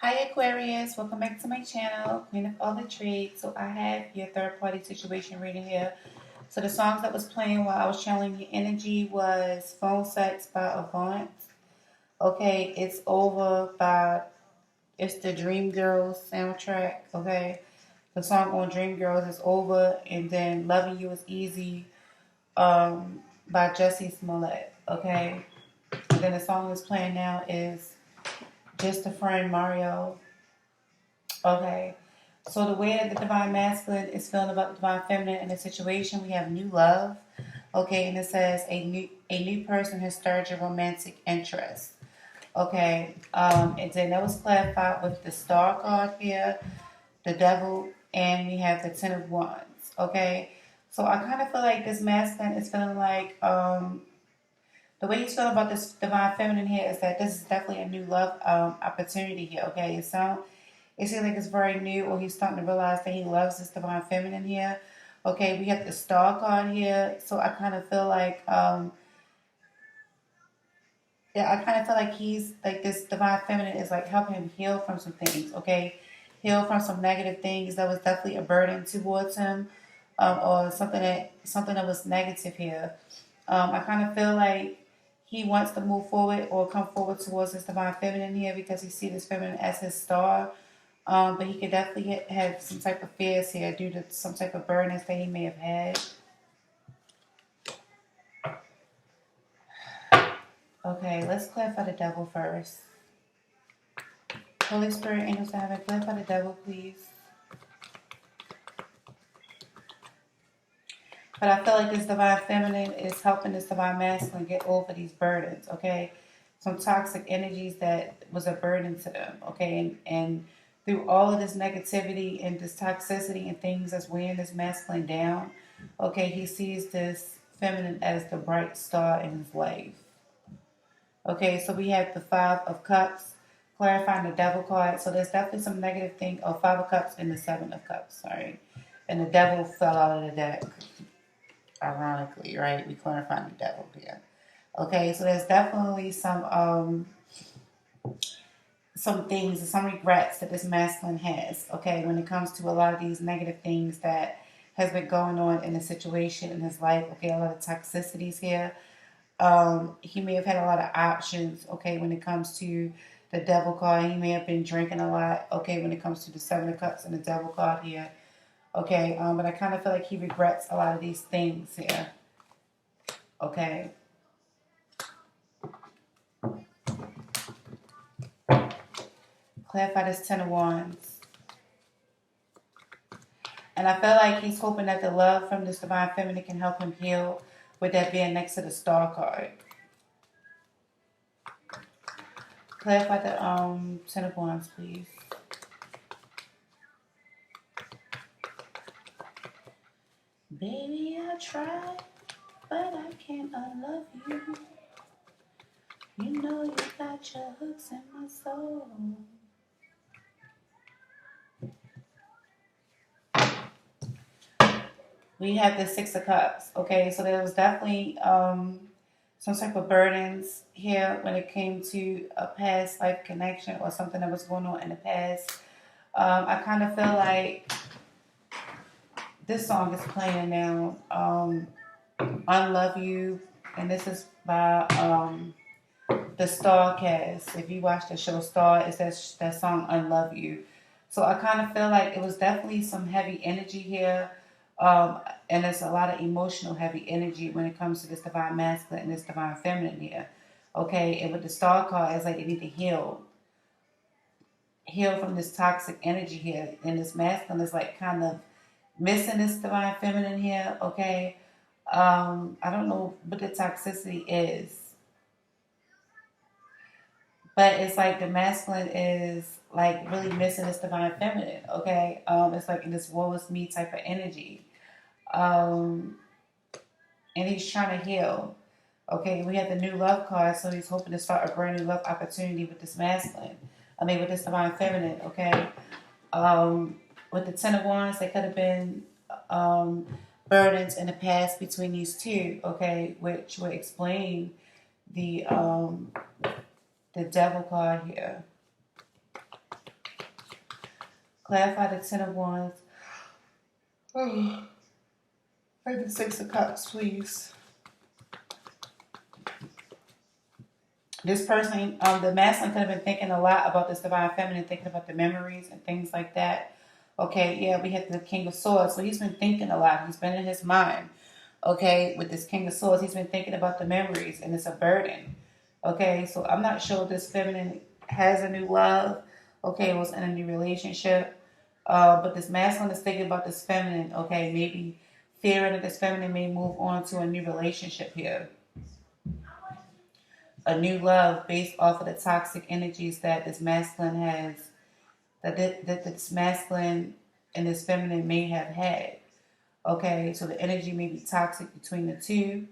Hi Aquarius, welcome back to my channel, Queen of All the Trades. So I have your third party situation reading here. So the songs that was playing while I was channeling your energy was Phone Sex by Avant. Okay, It's Over by, it's the Dream Girls soundtrack. Okay, the song on Dream Girls is Over, and then Loving You Is Easy by Jussie Smollett. Okay, and then the song that's playing now is Just a Friend Mario. Okay. So the way that the divine masculine is feeling about the divine feminine in the situation, we have new love. Okay, and it says a new person has stirred your romantic interest. Okay. And then that was clarified with the star card here, the devil, and we have the ten of wands. Okay. So I kind of feel like this masculine is feeling like the way he's feeling about this divine feminine here is that this is definitely a new love opportunity here. Okay. It seems like it's very new, or he's starting to realize that he loves this divine feminine here. Okay, we have the star card here, so I kind of feel like, I kind of feel like he's like this divine feminine is like helping him heal from some things. Okay, heal from some negative things that was definitely a burden towards him, or something that was negative here. I kind of feel like he wants to move forward or come forward towards this divine feminine here because he sees this feminine as his star. But he could definitely have some type of fears here due to some type of burdens that he may have had. Okay, let's clarify the devil first. Holy Spirit, angels of heaven, clarify the devil, please. But I feel like this divine feminine is helping this divine masculine get over these burdens, okay? Some toxic energies that was a burden to them, okay? And through all of this negativity and this toxicity and things that's weighing this masculine down, okay, he sees this feminine as the bright star in his life. Okay, so we have the Five of Cups, clarifying the Devil card. So there's definitely some negative thing, Five of Cups and the Seven of Cups, sorry. And the Devil fell out of the deck, ironically, right? We clarifying the Devil here. Okay, so there's definitely some things and some regrets that this masculine has, okay, when it comes to a lot of these negative things that has been going on in the situation in his life, okay, a lot of toxicities here. He may have had a lot of options, okay, when it comes to the devil card. He may have been drinking a lot, okay, when it comes to the Seven of Cups and the devil card here, okay, but I kind of feel like he regrets a lot of these things here, okay. Clarify this Ten of Wands. And I feel like he's hoping that the love from this divine feminine can help him heal, with that being next to the star card. Clarify the Ten of Wands, please. Baby, I tried, but I can't unlove you. You know you got your hooks in my soul. We have the Six of Cups. Okay, so there was definitely some type of burdens here when it came to a past life connection or something that was going on in the past. I kind of feel like this song is playing now, Unlove You, and this is by the Star cast. If you watch the show Star, it's that song Unlove You. So I kind of feel like it was definitely some heavy energy here. And there's a lot of emotional heavy energy when it comes to this divine masculine and this divine feminine here. Okay, and with the star card, it's like they need to heal from this toxic energy here. And this masculine is like kind of missing this divine feminine here. Okay, I don't know what the toxicity is, but it's like the masculine is like really missing this divine feminine. Okay, it's like in this woe is me type of energy. And he's trying to heal. Okay, we have the new love card, so he's hoping to start a brand new love opportunity with this masculine. With this divine feminine. Okay, with the Ten of Wands, there could have been burdens in the past between these two. Okay, which would explain the Devil card here. Clarify the Ten of Wands. And the Six of Cups, please. This person, the masculine could have been thinking a lot about this divine feminine, thinking about the memories and things like that. Okay, yeah, we had the King of Swords. So he's been thinking a lot. He's been in his mind. Okay, with this King of Swords, he's been thinking about the memories, and it's a burden. Okay, so I'm not sure if this feminine has a new love. Okay, it was in a new relationship. But this masculine is thinking about this feminine. Okay, maybe fearing that this feminine may move on to a new relationship here. A new love based off of the toxic energies that this masculine has, that this masculine and this feminine may have had. Okay, so the energy may be toxic between the two.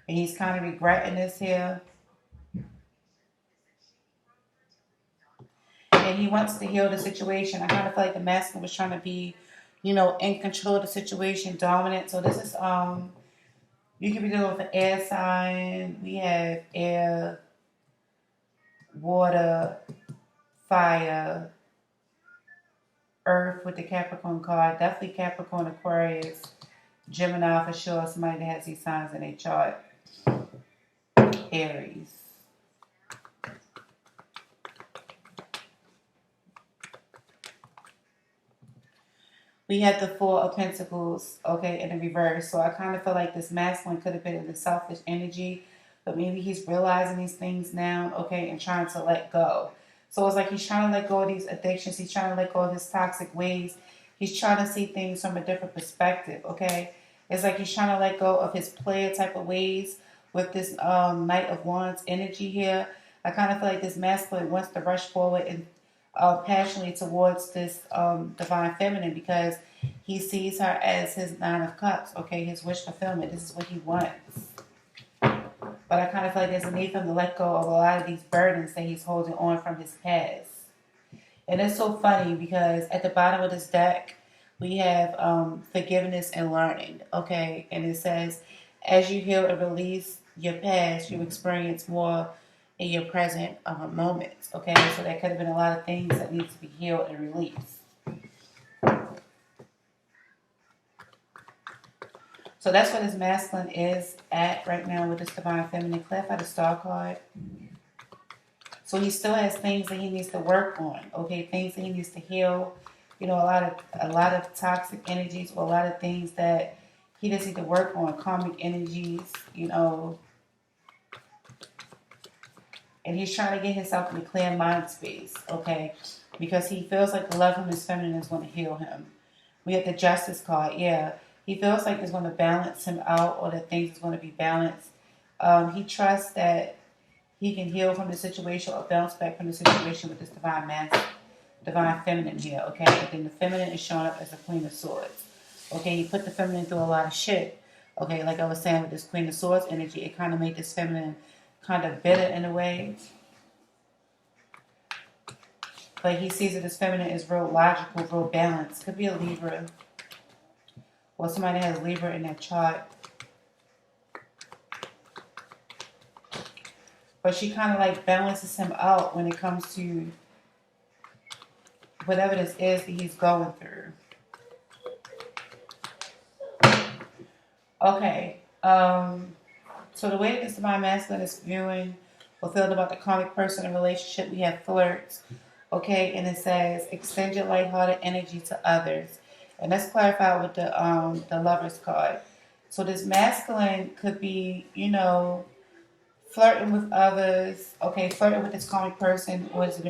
And he's kind of regretting this here. And he wants to heal the situation. I kind of feel like the masculine was trying to be, in control of the situation, dominant. So this is, you could be dealing with an air sign. We have air, water, fire, earth with the Capricorn card. Definitely Capricorn, Aquarius, Gemini for sure. Somebody that has these signs in their chart. Aries. We had the Four of Pentacles, okay, in the reverse. So I kind of feel like this masculine could have been in the selfish energy, but maybe he's realizing these things now, okay, and trying to let go. So it's like he's trying to let go of these addictions. He's trying to let go of his toxic ways. He's trying to see things from a different perspective, okay? It's like he's trying to let go of his player type of ways with this Knight of Wands energy here. I kind of feel like this masculine wants to rush forward and passionately towards this divine feminine because he sees her as his Nine of Cups, okay, his wish fulfillment. This is what he wants. But I kind of feel like there's a need for him to let go of a lot of these burdens that he's holding on from his past. And it's so funny because at the bottom of this deck, we have forgiveness and learning, okay? And it says, as you heal and release your past, you experience more in your present moments, okay? So there could have been a lot of things that need to be healed and released. So that's what this masculine is at right now with this divine feminine. Clarify the Star card. So he still has things that he needs to work on, okay? Things that he needs to heal. A lot of toxic energies or a lot of things that he does need to work on. Karmic energies, And he's trying to get himself in a clear mind space, okay? Because he feels like the love from his feminine is going to heal him. We have the Justice card, yeah. He feels like it's going to balance him out or that things is going to be balanced. He trusts that he can heal from the situation or bounce back from the situation with this divine feminine here, okay? And then the feminine is showing up as the Queen of Swords. Okay, he put the feminine through a lot of shit. Okay, like I was saying with this Queen of Swords energy, it kind of made this feminine kind of bitter in a way. But he sees that this feminine is real logical, real balanced. Could be a Libra. Or somebody has Libra in their chart. But she kind of like balances him out when it comes to whatever this is that he's going through. Okay. So the way that this divine masculine is viewing or feeling about the karmic person in relationship, we have flirts. Okay, and it says extend your lighthearted energy to others. And that's clarified with the Lover's card. So this masculine could be, flirting with others. Okay, flirting with this karmic person or his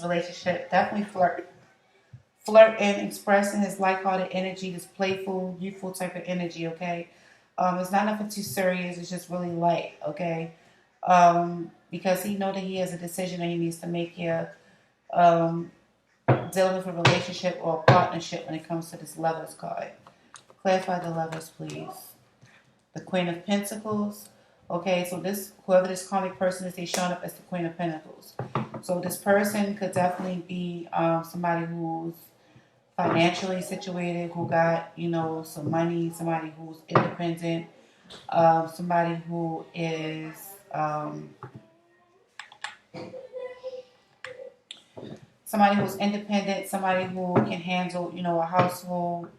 relationship. Definitely flirting, expressing his lighthearted energy, this playful, youthful type of energy, okay? It's not nothing too serious. It's just really light, okay? Because he knows that he has a decision that he needs to make here. Dealing with a relationship or a partnership when it comes to this Lovers card. Clarify the Lovers, please. The Queen of Pentacles. Okay, so whoever this karmic person is, they're showing up as the Queen of Pentacles. So this person could definitely be somebody who's financially situated, who got, some money, somebody who's independent, somebody who is somebody who's independent, somebody who can handle, you know, a household,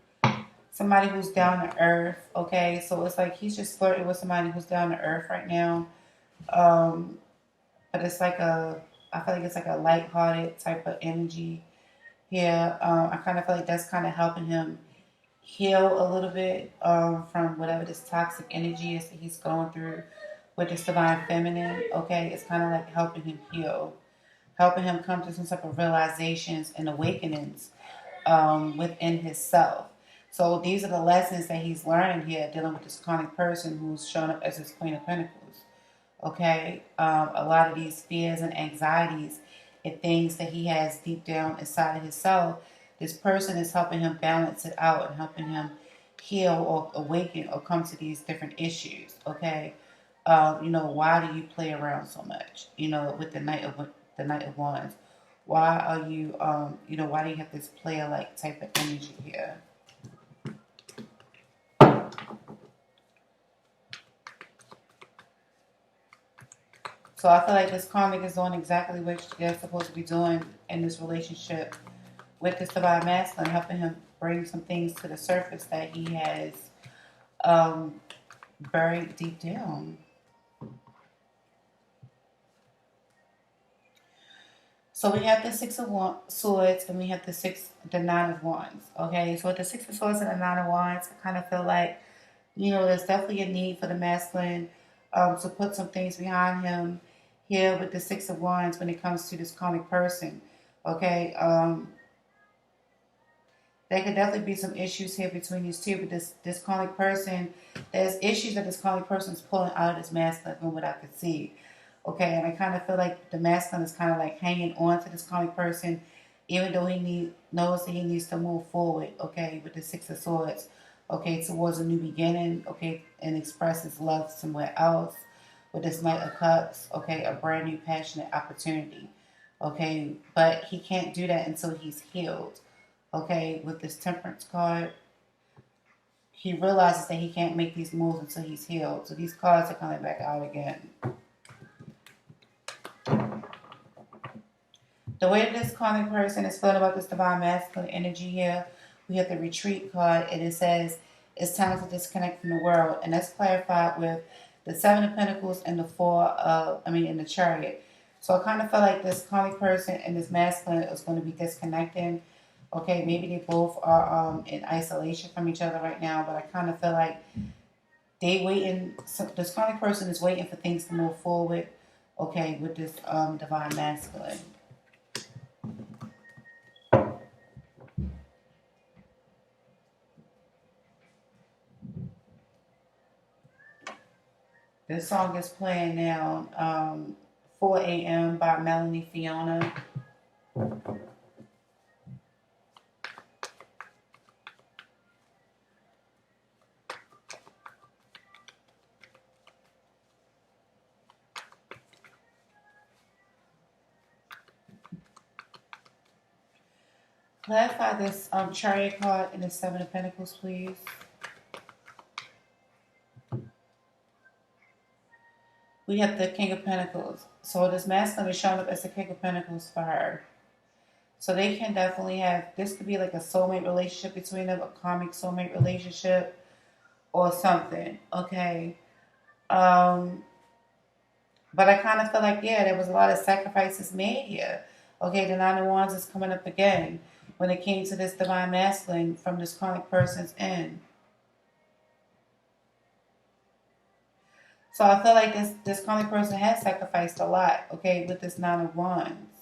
somebody who's down to earth. Okay, so it's like he's just flirting with somebody who's down to earth right now. Um, but it's like I feel like it's like a lighthearted type of energy here. I kind of feel like that's kind of helping him heal a little bit from whatever this toxic energy is that he's going through with this divine feminine. Okay, it's kind of like helping him heal, helping him come to some type of realizations and awakenings within himself. So these are the lessons that he's learning here, dealing with this chronic person who's shown up as his Queen of Pentacles. Okay, a lot of these fears and anxieties and things that he has deep down inside of himself, this person is helping him balance it out and helping him heal or awaken or come to these different issues. Okay, you know, why do you play around so much? You know, with the Knight of Wands, why are you, you know, why do you have this player-like type of energy here? So I feel like this karmic is doing exactly what they're supposed to be doing in this relationship with this divine masculine, helping him bring some things to the surface that he has buried deep down. So we have the Six of Swords and we have the Nine of Wands. Okay, so with the Six of Swords and the Nine of Wands, I kind of feel like, you know, there's definitely a need for the masculine to put some things behind him here with the Six of Wands when it comes to this karmic person. Okay, there could definitely be some issues here between these two, but this karmic person, there's issues that this karmic person is pulling out of this masculine from what I could see. Okay, and I kind of feel like the masculine is kind of like hanging on to this karmic person, even though he knows that he needs to move forward, okay, with the Six of Swords, okay, towards a new beginning, okay, and express his love somewhere else with this Knight of Cups, okay, a brand new passionate opportunity, okay, but he can't do that until he's healed, okay, with this Temperance card. He realizes that he can't make these moves until he's healed, so these cards are coming back out again. The way that this karmic person is feeling about this divine masculine energy here, we have the Retreat card, and it says it's time to disconnect from the world, and that's clarified with the Seven of Pentacles and the and the Chariot. So I kind of feel like this karmic person and this masculine is going to be disconnecting. Okay, maybe they both are in isolation from each other right now, but I kind of feel like this karmic person is waiting for things to move forward, okay, with this divine masculine. This song is playing now, 4 a.m. by Melanie Fiona. Clarify this Chariot card and the Seven of Pentacles, please. We have the King of Pentacles. So this masculine is showing up as the King of Pentacles for her. So they can definitely have, this could be like a soulmate relationship between them, a karmic soulmate relationship or something, okay? But I kind of feel like, yeah, there was a lot of sacrifices made here. Okay, the Nine of Wands is coming up again when it came to this divine masculine from this karmic person's end. So I feel like this karmic person has sacrificed a lot, okay, with this Nine of Wands.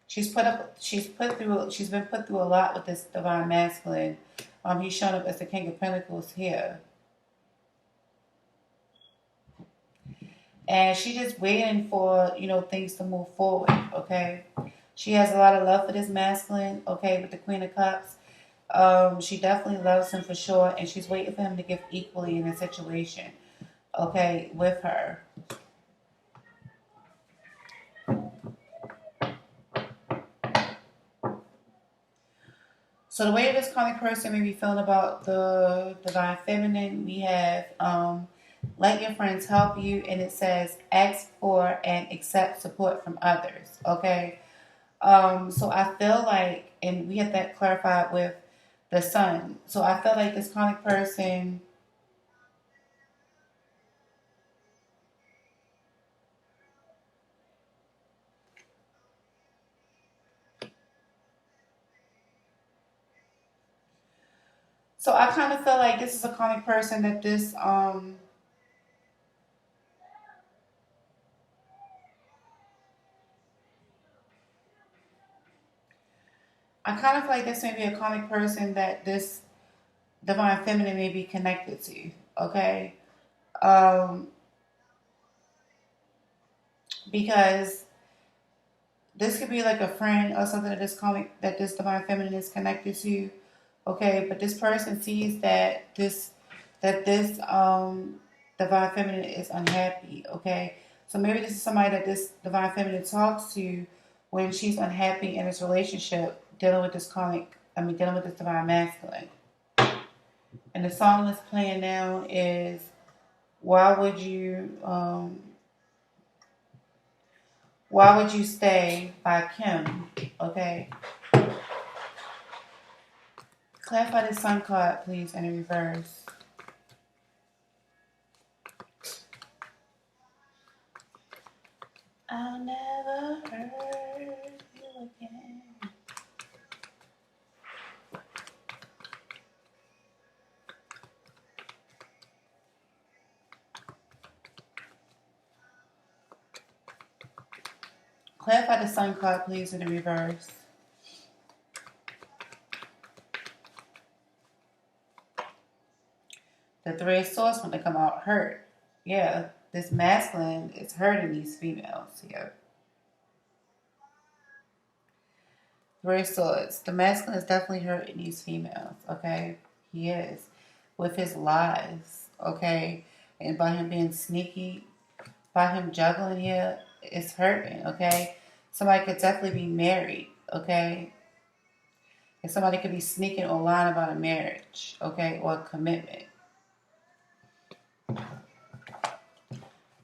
She's been put through a lot with this divine masculine. He's shown up as the King of Pentacles here. And she's just waiting for, you know, things to move forward, okay? She has a lot of love for this masculine, okay, with the Queen of Cups. She definitely loves him for sure, and she's waiting for him to give equally in a situation, okay, with her. So the way this karmic person may be feeling about the divine feminine, we have let your friends help you, and it says ask for and accept support from others. Okay. So I feel like, and we have that clarified with the sun. So I feel like this chronic person, so I kind of feel like this is a chronic person that this, I kind of feel like this may be a chronic person that this divine feminine may be connected to. Okay. Um, because this could be like a friend or something that this comic that this divine feminine is connected to. Okay, but this person sees that this divine feminine is unhappy. Okay, so maybe this is somebody that this divine feminine talks to when she's unhappy in this relationship, dealing with this dealing with this divine masculine. And the song that's playing now is "Why Would You Why Would You Stay" by Kim. Okay. Clarify the sun card, please, in reverse. I'll never hurt you again. Clarify the sun card, please, in the reverse. The three of swords when they come out hurt. Yeah, this masculine is hurting these females here. Three of swords. The masculine is definitely hurting these females, okay? He is. With his lies, okay? And by him being sneaky, by him juggling here, it's hurting, okay? Somebody could definitely be married, okay? And somebody could be sneaking or lying about a marriage, okay? Or a commitment.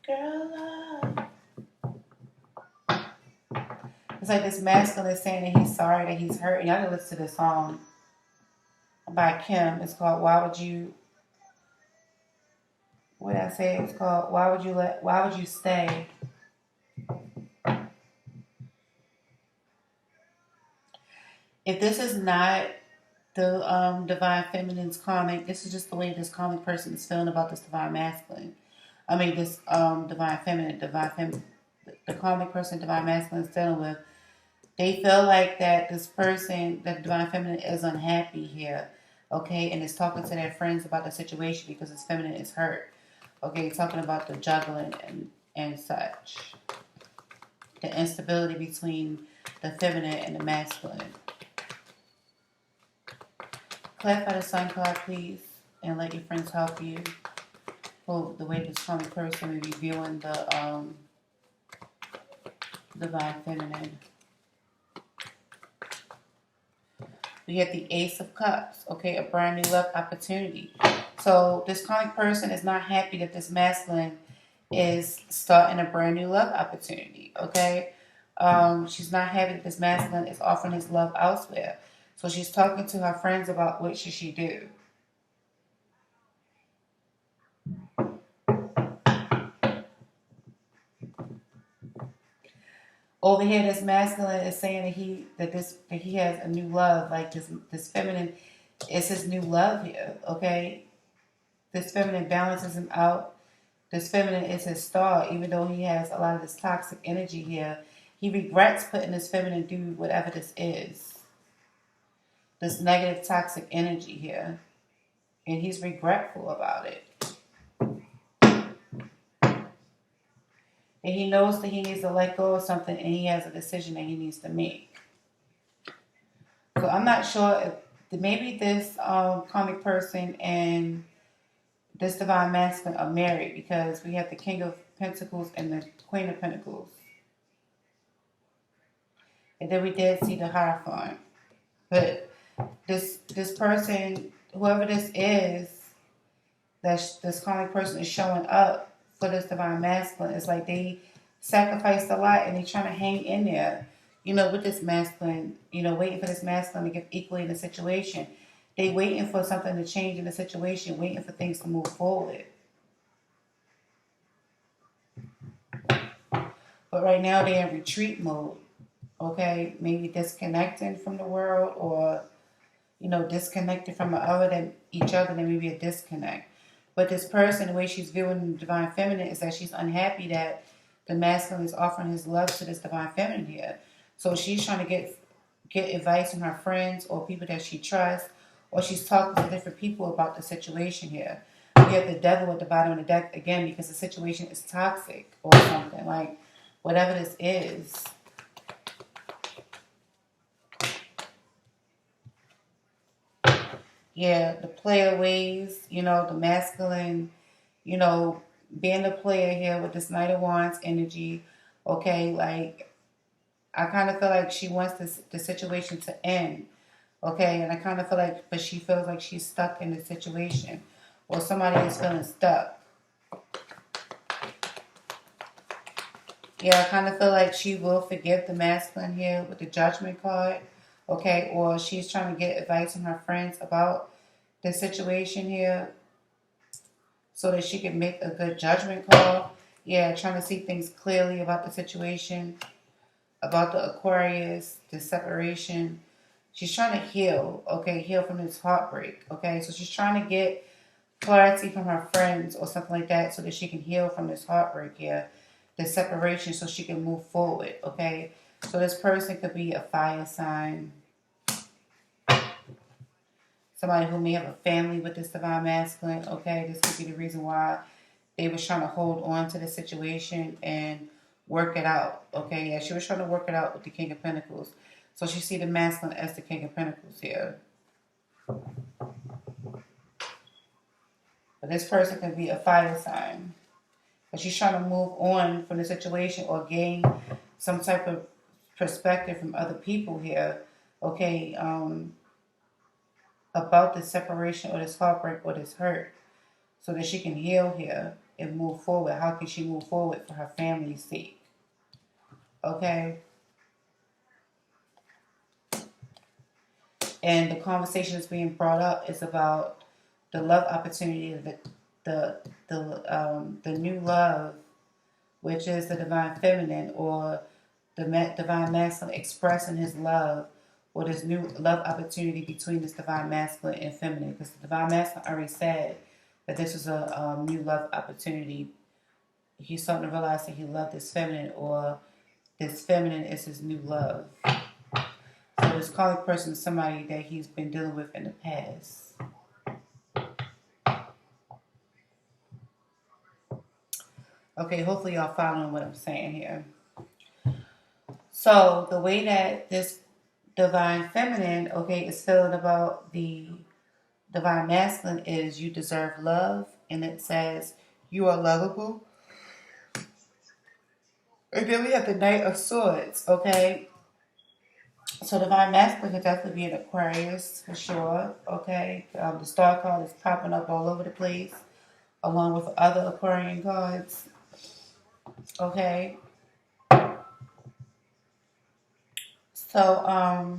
Girl, it's like this masculine is saying that he's sorry, that he's hurt. Y'all gotta listen to this song by Kim. It's called Why Would You, what did I say? It's called Why Would You Stay? If this is not the divine feminine's comic, this is just the way this comic person is feeling about this divine masculine. I mean, this divine feminine, the comic person, divine masculine is dealing with. They feel like that this person, that divine feminine, is unhappy here, okay, and is talking to their friends about the situation because this feminine is hurt, okay, talking about the juggling and such, the instability between the feminine and the masculine. Clarify the sun card, please, and let your friends help you. For the way this common person may be viewing the divine feminine. We have the Ace of Cups, okay, a brand new love opportunity. So this comic person is not happy that this masculine is starting a brand new love opportunity, okay? She's not happy that this masculine is offering his love elsewhere. So she's talking to her friends about what should she do. Over here, this masculine is saying that he has a new love, like this feminine is his new love here. Okay, this feminine balances him out. This feminine is his star, even though he has a lot of this toxic energy here. He regrets putting this feminine through whatever this is, this negative toxic energy here, and he's regretful about it. And he knows that he needs to let go of something, and he has a decision that he needs to make. So I'm not sure if maybe this comic person and this divine masculine are married, because we have the King of Pentacles and the Queen of Pentacles. And then we did see the Hierophant. But this person, whoever this is, that this karmic person is showing up for this divine masculine. It's like they sacrificed a lot and they trying to hang in there, you know, with this masculine, you know, waiting for this masculine to give equally in the situation. They waiting for something to change in the situation, waiting for things to move forward. But right now they're in retreat mode, okay? Maybe disconnecting from the world, or, you know, disconnected from each other, there may be a disconnect. But this person, the way she's viewing the divine feminine is that she's unhappy that the masculine is offering his love to this divine feminine here. So she's trying to get advice from her friends or people that she trusts, or she's talking to different people about the situation here. We have the devil at the bottom of the deck again because the situation is toxic or something, like whatever this is. Yeah, the player ways, you know, the masculine, you know, being the player here with this Knight of Wands energy. Okay, like I kind of feel like she wants the situation to end. Okay, and I kind of feel like, but she feels like she's stuck in the situation, or somebody is feeling stuck. Yeah, I kind of feel like she will forgive the masculine here with the Judgment card. Okay, or she's trying to get advice from her friends about the situation here so that she can make a good judgment call. Yeah, trying to see things clearly about the situation, about the Aquarius, the separation. She's trying to heal, okay, heal from this heartbreak, okay? So she's trying to get clarity from her friends or something like that so that she can heal from this heartbreak here, the separation, so she can move forward, okay? So this person could be a fire sign, somebody who may have a family with this divine masculine, okay? This could be the reason why they was trying to hold on to the situation and work it out, okay? Yeah, she was trying to work it out with the King of Pentacles. So she see the masculine as the King of Pentacles here. But this person could be a fire sign. But she's trying to move on from the situation or gain some type of perspective from other people here, okay, about this separation or this heartbreak or this hurt, so that she can heal here and move forward. How can she move forward for her family's sake? Okay? And the conversation that's being brought up is about the love opportunity, the new love, which is the divine feminine or the divine masculine expressing his love, or this new love opportunity between this divine masculine and feminine. Because the divine masculine already said that this was a new love opportunity. He's starting to realize that he loved this feminine, or this feminine is his new love. So this karmic person is somebody that he's been dealing with in the past. Okay, hopefully y'all following what I'm saying here. So the way that this divine feminine, okay, is feeling about the divine masculine is you deserve love, and it says you are lovable. And then we have the Knight of Swords, okay? So divine masculine could definitely be an Aquarius for sure, okay? The star card is popping up all over the place, along with other Aquarian cards, okay? So,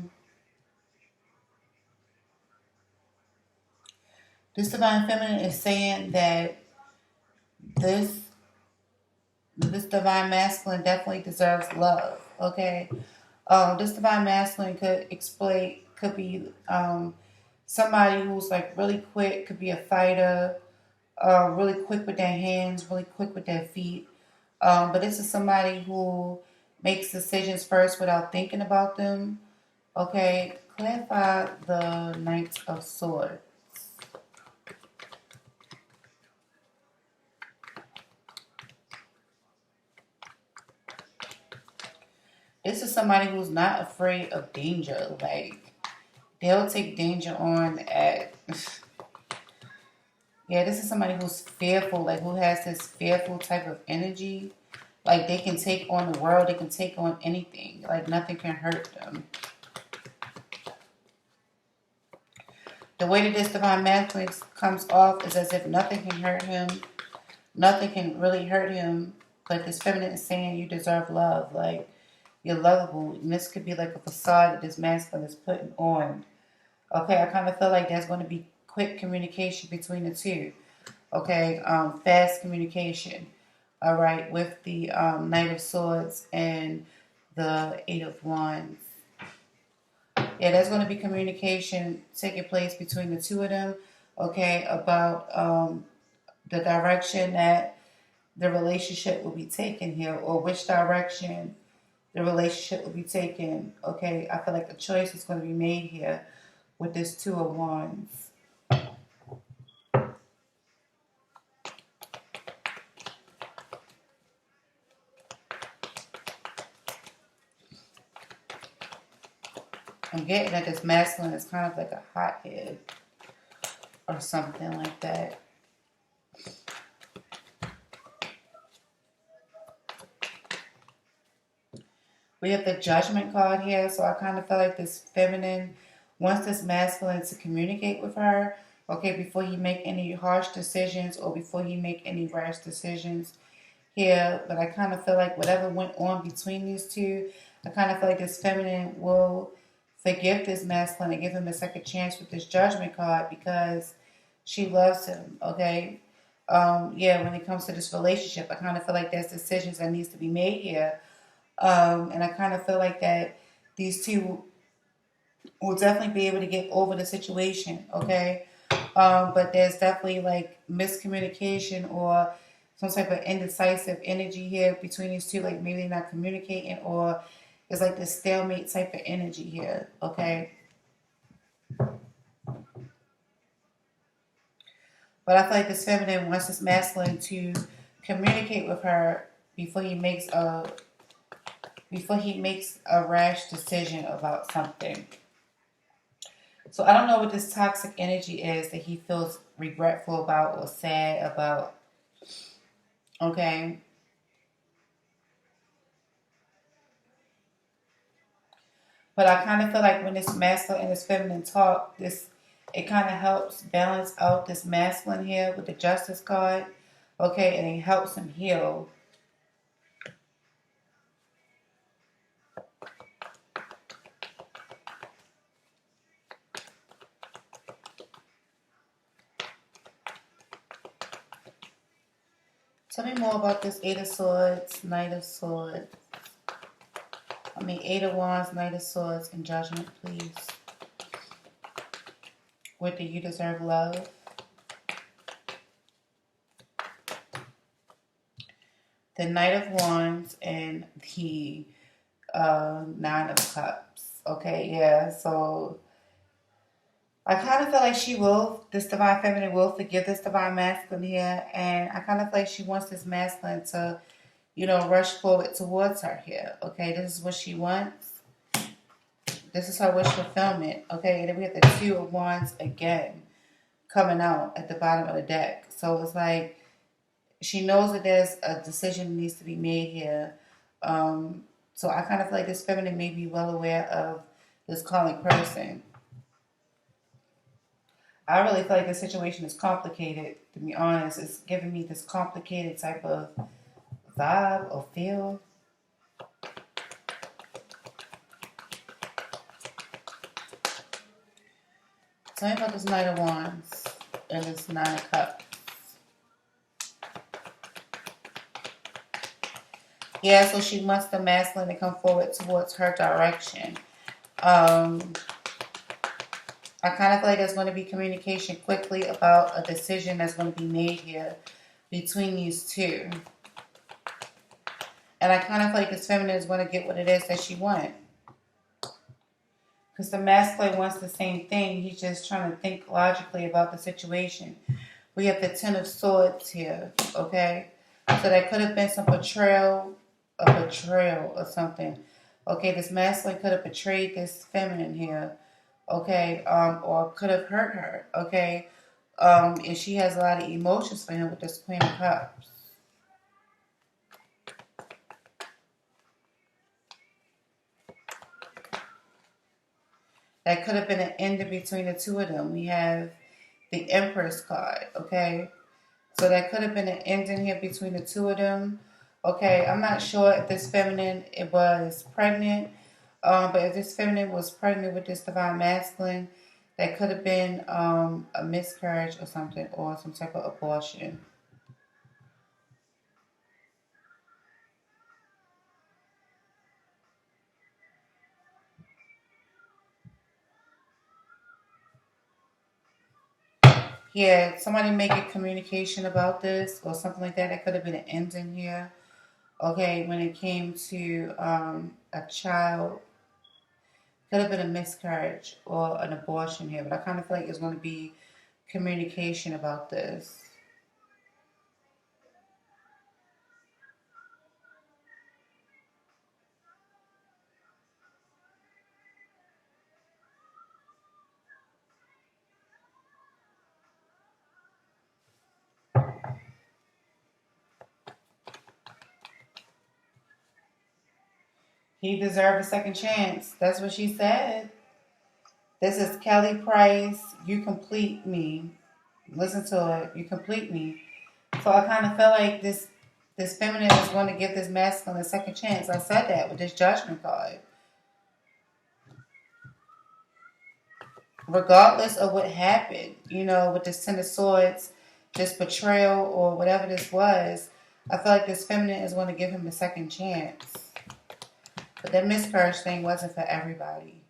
this divine feminine is saying that this divine masculine definitely deserves love, okay? This divine masculine could be somebody who's like really quick, could be a fighter, really quick with their hands, really quick with their feet. But this is somebody who makes decisions first without thinking about them. Okay, clarify the Knight of Swords. This is somebody who's not afraid of danger. Like, they'll take danger on at... Yeah, this is somebody who's fearful, like who has this fearful type of energy. Like, they can take on the world, they can take on anything. Like, nothing can hurt them. The way that this divine masculine comes off is as if nothing can hurt him. Nothing can really hurt him. But this feminine is saying you deserve love. Like, you're lovable. And this could be like a facade that this masculine is putting on. Okay, I kind of feel like there's going to be quick communication between the two. Okay, fast communication. All right, with the Knight of Swords and the Eight of Wands. Yeah, there's going to be communication taking place between the two of them. Okay, about the direction that the relationship will be taken here, or which direction the relationship will be taken. Okay, I feel like a choice is going to be made here with this Two of Wands. I'm getting that this masculine is kind of like a hothead or something like that. We have the Judgment card here, so I kind of feel like this feminine wants this masculine to communicate with her, okay, before he make any harsh decisions or before he make any rash decisions here. But I kind of feel like whatever went on between these two, I kind of feel like this feminine will forgive this masculine and give him a second chance with this Judgment card because she loves him, okay? Yeah, when it comes to this relationship, I kind of feel like there's decisions that needs to be made here. And I kind of feel like that these two will definitely be able to get over the situation, okay? But there's definitely like miscommunication or some type of indecisive energy here between these two, like maybe they're not communicating, or it's like this stalemate type of energy here, okay? But I feel like this feminine wants this masculine to communicate with her before he makes a rash decision about something. So I don't know what this toxic energy is that he feels regretful about or sad about. Okay. But I kind of feel like when this masculine and this feminine talk, it kind of helps balance out this masculine here with the Justice card. Okay, and it helps him heal. Tell me more about this Eight of Swords, Knight of Swords. Eight of Wands, Knight of Swords, and Judgment, please. What do you deserve love? The Knight of Wands and the Nine of Cups. Okay, yeah, so I kind of feel like this divine feminine will forgive this divine masculine here, and I kind of feel like she wants this masculine to, rush forward towards her here. Okay, this is what she wants. This is her wish fulfillment. Okay, and then we have the Two of Wands again coming out at the bottom of the deck. So it's like she knows that there's a decision that needs to be made here. So I kind of feel like this feminine may be well aware of this karmic person. I really feel like the situation is complicated, to be honest. It's giving me this complicated type of vibe or feel. Tell me about this Knight of Wands and this Nine of Cups. Yeah, so she wants the masculine to come forward towards her direction. I kind of feel like there's going to be communication quickly about a decision that's going to be made here between these two. And I kind of feel like this feminine is going to get what it is that she wants. Because the masculine wants the same thing. He's just trying to think logically about the situation. We have the Ten of Swords here, okay? So there could have been some betrayal or something. Okay, this masculine could have betrayed this feminine here. Okay, or could have hurt her, okay? And she has a lot of emotions for him with this Queen of Cups. That could have been an ending between the two of them. We have the Empress card, okay? So that could have been an ending here between the two of them. Okay, I'm not sure if this feminine it was pregnant, but if this feminine was pregnant with this divine masculine, that could have been a miscarriage or something, or some type of abortion. Yeah, somebody make a communication about this or something like that. That could have been an ending here. Okay, when it came to a child, could have been a miscarriage or an abortion here, but I kind of feel like it's going to be communication about this. He deserved a second chance. That's what she said. This is Kelly Price. You complete me. Listen to it. You complete me. So I kind of feel like this feminine is going to give this masculine a second chance. I said that with this judgment card. Regardless of what happened, with this Ten of Swords, this betrayal or whatever this was, I feel like this feminine is going to give him a second chance. But that miscarriage thing wasn't for everybody.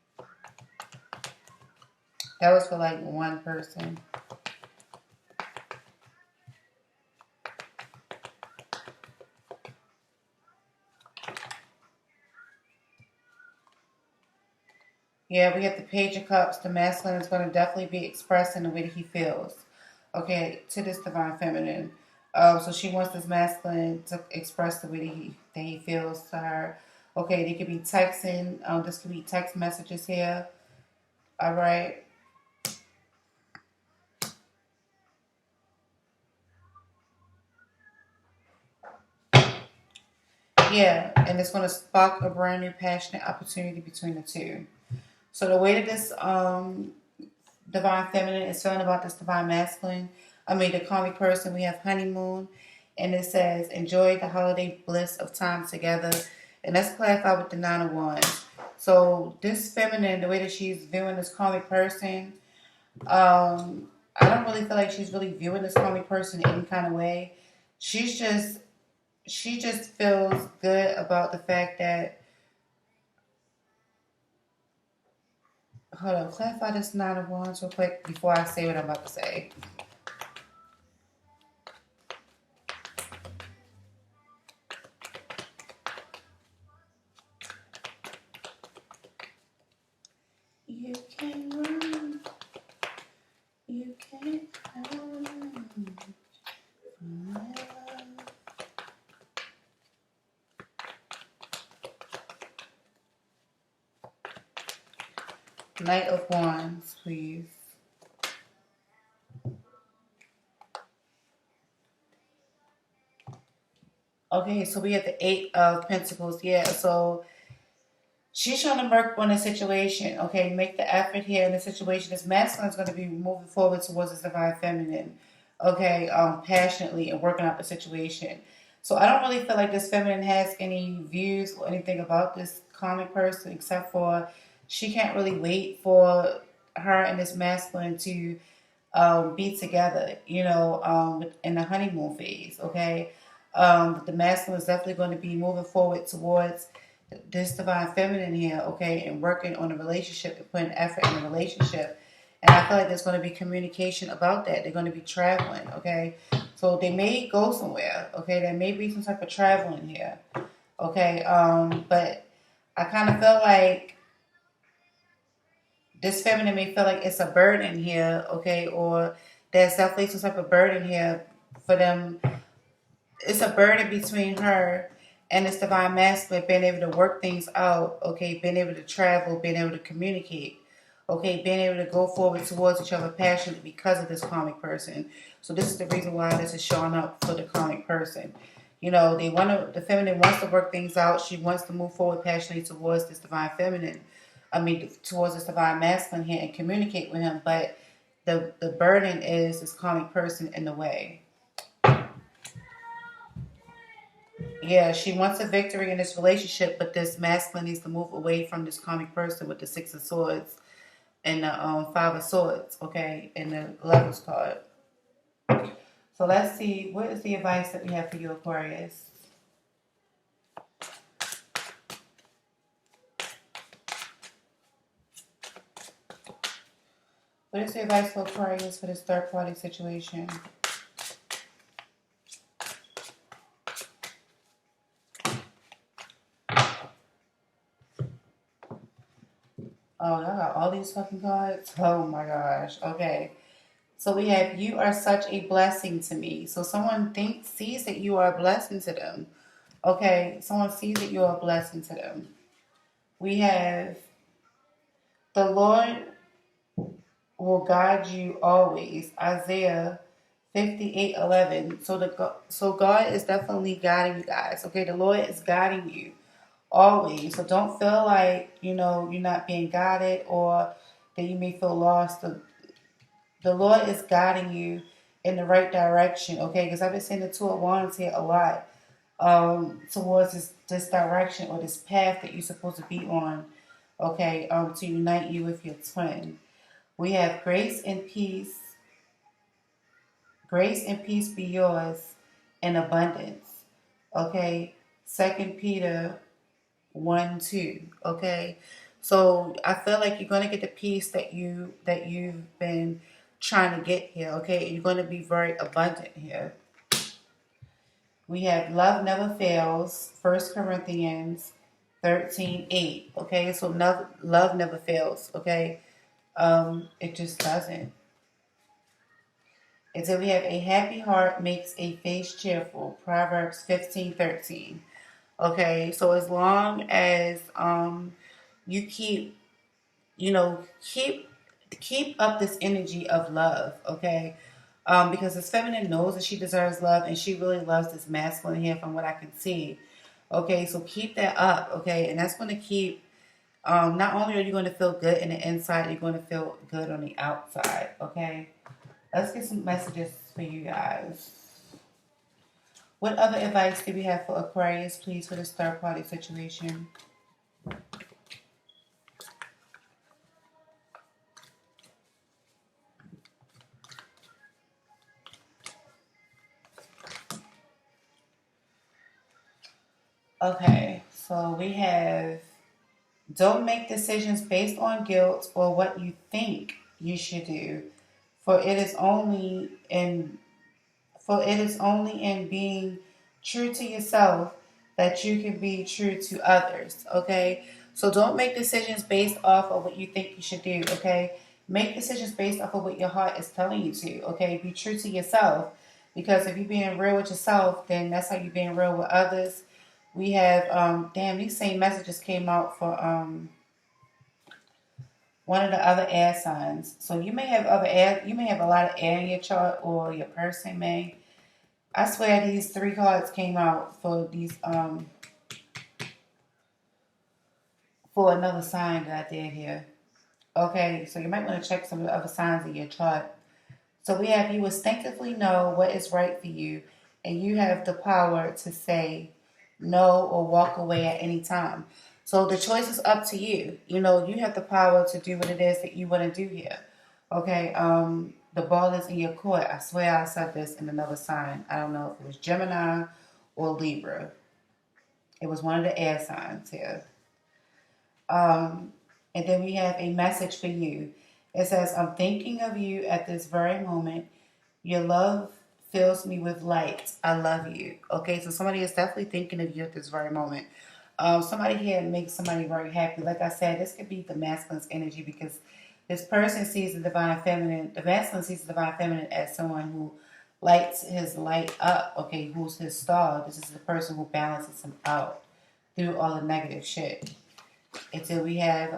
That was for like one person. Yeah, we have the Page of Cups. The masculine is going to definitely be expressed in the way that he feels. Okay, to this divine feminine. So she wants this masculine to express the way that he feels to her. Okay, they could be texting. This could be text messages here. All right. Yeah, and it's going to spark a brand new passionate opportunity between the two. So the way that this divine feminine is feeling about this divine masculine, the karmic person, we have honeymoon, and it says enjoy the holiday bliss of time together, and that's clarified with the Nine of Wands. So this feminine, the way that she's viewing this karmic person, I don't really feel like she's really viewing this karmic person in any kind of way. She's just she just feels good about the fact that, hold on, clarify this Nine of Wands real quick before I say what I'm about to say. You can run, you can't run. Knight of Wands, please. Okay, so we have the Eight of Pentacles. Yeah, so she's trying to work on a situation. Okay, make the effort here in the situation. This masculine is going to be moving forward towards this divine feminine. Okay, passionately and working out the situation. So I don't really feel like this feminine has any views or anything about this common person except for she can't really wait for her and this masculine to be together, in the honeymoon phase, okay? The masculine is definitely going to be moving forward towards this divine feminine here, okay, and working on a relationship and putting effort in a relationship. And I feel like there's going to be communication about that. They're going to be traveling, okay? So they may go somewhere, okay? There may be some type of traveling here, okay? But I kind of feel like this feminine may feel like it's a burden here, okay? Or there's definitely some type of burden here for them. It's a burden between her and this divine masculine being able to work things out, okay? Being able to travel, being able to communicate, okay? Being able to go forward towards each other passionately because of this karmic person. So this is the reason why this is showing up for the karmic person. The feminine wants to work things out. She wants to move forward passionately towards this divine feminine. towards this divine masculine here and communicate with him, but the burden is this karmic person in the way. Yeah, she wants a victory in this relationship, but this masculine needs to move away from this karmic person with the Six of Swords and the Five of Swords, okay, and the Lovers card. So let's see, what is the advice that we have for you, Aquarius? What is the advice for Aquarius for this third party situation? Oh, y'all got all these fucking cards? Oh my gosh. Okay. So we have, you are such a blessing to me. So someone sees that you are a blessing to them. Okay. Someone sees that you are a blessing to them. We have, the Lord will guide you always. Isaiah 58:11. So God is definitely guiding you guys. Okay. The Lord is guiding you always. So don't feel like, you're not being guided or that you may feel lost. The Lord is guiding you in the right direction, okay? Because I've been seeing the Two of Wands here a lot towards this direction or this path that you're supposed to be on, okay, to unite you with your twin. We have grace and peace. Grace and peace be yours in abundance, okay? 2 Peter 1:2, okay? So I feel like you're going to get the peace that you've been trying to get here, okay? You're going to be very abundant here. We have love never fails, 1 Corinthians 13:8, okay? So love never fails, okay? It just doesn't. And then we have a happy heart makes a face cheerful, Proverbs 15:13. Okay, so as long as you keep up this energy of love, okay? Because this feminine knows that she deserves love and she really loves this masculine here from what I can see. Okay, so keep that up, okay? And that's going to keep, not only are you going to feel good in the inside, you're going to feel good on the outside, okay? Let's get some messages for you guys. What other advice do we have for Aquarius, please, for this third party situation? Okay, so we have, don't make decisions based on guilt or what you think you should do, for it is only in being true to yourself that you can be true to others, okay? So don't make decisions based off of what you think you should do, okay? Make decisions based off of what your heart is telling you to, okay? Be true to yourself, because if you're being real with yourself, then that's how you're being real with others. We have, these same messages came out for one of the other air signs. So you may have a lot of air in your chart, or your person may. I swear these 3 cards came out for these for another sign that I did here. Okay, so you might want to check some of the other signs in your chart. So we have, you instinctively know what is right for you, and you have the power to say no or walk away at any time. So the choice is up to you. You have the power to do what it is that you want to do here. Okay, the ball is in your court. I swear I said this in another sign. I don't know if it was Gemini or Libra. It was one of the air signs here. And then we have a message for you. It says, I'm thinking of you at this very moment. Your love fills me with light. I love you. Okay, so somebody is definitely thinking of you at this very moment. Somebody here makes somebody very happy. Like I said, this could be the masculine's energy, because this person sees the divine feminine. The masculine sees the divine feminine as someone who lights his light up. Okay, who's his star. This is the person who balances him out through all the negative shit. Until we have,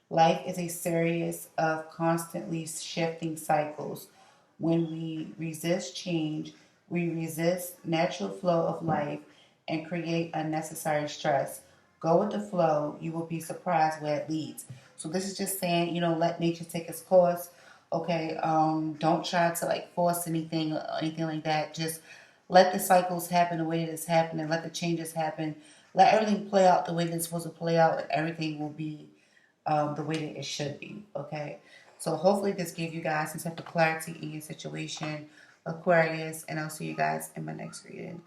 life is a series of constantly shifting cycles. When we resist change, we resist natural flow of life and create unnecessary stress. Go with the flow. You will be surprised where it leads. So this is just saying, you know, let nature take its course. Okay. Don't try to like force anything or anything like that. Just let the cycles happen the way that it's happening. Let the changes happen. Let everything play out the way that it's supposed to play out, and everything will be the way that it should be. Okay. So hopefully this gave you guys some type of clarity in your situation, Aquarius, and I'll see you guys in my next reading.